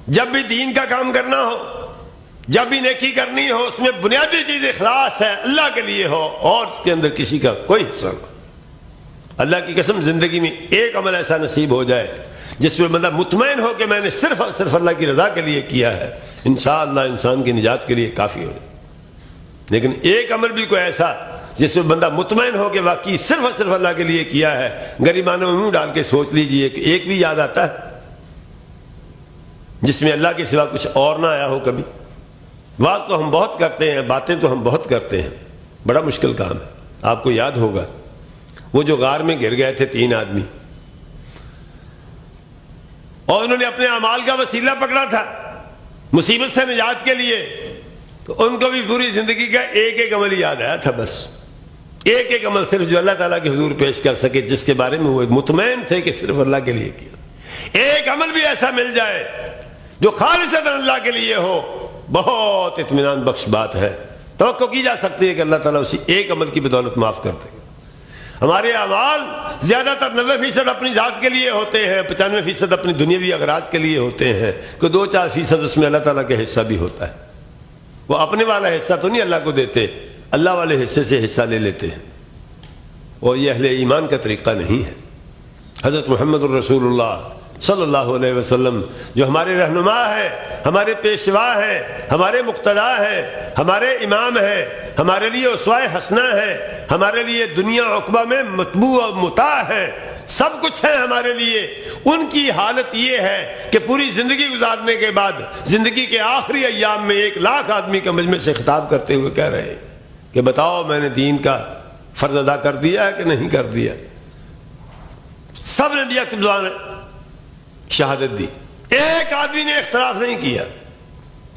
جب بھی دین کا کام کرنا ہو، جب بھی نیکی کرنی ہو، اس میں بنیادی چیز اخلاص ہے، اللہ کے لیے ہو اور اس کے اندر کسی کا کوئی حصہ نہ۔ اللہ کی قسم زندگی میں ایک عمل ایسا نصیب ہو جائے جس میں بندہ مطمئن ہو کہ میں نے صرف اور صرف اللہ کی رضا کے لیے کیا ہے، انشاءاللہ انسان کی نجات کے لیے کافی ہو جائے۔ لیکن ایک عمل بھی کوئی ایسا جس میں بندہ مطمئن ہو کہ واقعی صرف اور صرف اللہ کے لیے کیا ہے، غریبانوں میں منہ ڈال کے سوچ لیجئے کہ ایک بھی یاد آتا ہے جس میں اللہ کے سوا کچھ اور نہ آیا ہو کبھی؟ واز تو ہم بہت کرتے ہیں، باتیں تو ہم بہت کرتے ہیں، بڑا مشکل کام ہے۔ آپ کو یاد ہوگا وہ جو غار میں گر گئے تھے 3 آدمی، اور انہوں نے اپنے اعمال کا وسیلہ پکڑا تھا مصیبت سے نجات کے لیے، تو ان کو بھی پوری زندگی کا ایک ایک عمل یاد آیا تھا، بس ایک ایک عمل صرف جو اللہ تعالیٰ کے حضور پیش کر سکے، جس کے بارے میں وہ مطمئن تھے کہ صرف اللہ کے لیے کیا۔ ایک عمل بھی ایسا مل جائے جو خالصتاً اللہ کے لیے ہو، بہت اطمینان بخش بات ہے۔ توقع کی جا سکتی ہے کہ اللہ تعالیٰ اسی ایک عمل کی بدولت معاف کر دے۔ ہمارے اعمال زیادہ تر 90% اپنی ذات کے لیے ہوتے ہیں، 95% اپنی دنیاوی اغراض کے لیے ہوتے ہیں، کہ 2-4% اس میں اللہ تعالیٰ کا حصہ بھی ہوتا ہے۔ وہ اپنے والا حصہ تو نہیں اللہ کو دیتے، اللہ والے حصے سے حصہ لے لیتے ہیں، اور یہ اہل ایمان کا طریقہ نہیں ہے۔ حضرت محمد الرسول اللہ صلی اللہ علیہ وسلم جو ہمارے رہنما ہے، ہمارے پیشوا ہے، ہمارے مقتدا ہے، ہمارے امام ہے، ہمارے لیے اسوہ حسنہ ہے، ہمارے لیے دنیا عقبہ میں متبوع و مطاع ہے، سب کچھ ہے ہمارے لیے۔ ان کی حالت یہ ہے کہ پوری زندگی گزارنے کے بعد زندگی کے آخری ایام میں 1,00,000 آدمی کے مجمع سے خطاب کرتے ہوئے کہہ رہے ہیں کہ بتاؤ میں نے دین کا فرض ادا کر دیا ہے کہ نہیں کر دیا؟ سب نے دیا کہ شہادت دی، ایک آدمی نے اختلاف نہیں کیا،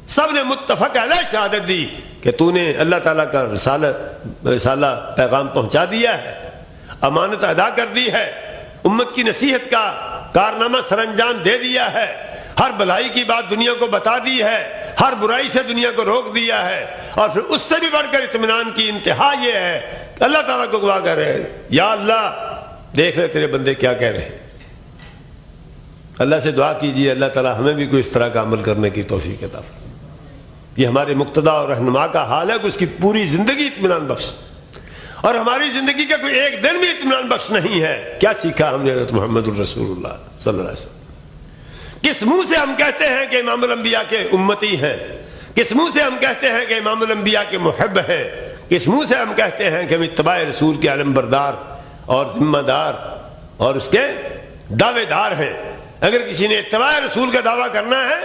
سب نے متفق علیہ شہادت دی کہ تو نے اللہ تعالیٰ کا رسالہ پیغام پہنچا دیا ہے، امانت ادا کر دی ہے، امت کی نصیحت کا کارنامہ سر انجام دے دیا ہے، ہر بھلائی کی بات دنیا کو بتا دی ہے، ہر برائی سے دنیا کو روک دیا ہے، اور پھر اس سے بھی بڑھ کر اطمینان کی انتہا یہ ہے کہ اللہ تعالیٰ کو گواہ کر رہے ہیں، یا اللہ دیکھ رہے تیرے بندے کیا کہہ رہے ہیں۔ اللہ سے دعا کیجیے اللہ تعالیٰ ہمیں بھی کوئی اس طرح کا عمل کرنے کی توفیق عطا فرمائے۔ یہ ہمارے مقتدا اور رہنما کا حال ہے کہ اس کی پوری زندگی اطمینان بخش، اور ہماری زندگی کا کوئی ایک دن بھی اطمینان بخش نہیں ہے۔ کیا سیکھا ہم نے حضرت محمد الرسول اللہ صلی اللہ علیہ وسلم؟ کس منہ سے ہم کہتے ہیں کہ امام الانبیاء کے امتی ہیں؟ کس منہ سے ہم کہتے ہیں کہ امام الانبیاء کے محب ہیں؟ کس منہ سے ہم کہتے ہیں کہ ہم اتباع رسول کے علم بردار اور ذمہ دار اور اس کے دعوے دار ہیں؟ اگر کسی نے اتباع رسول کا دعویٰ کرنا ہے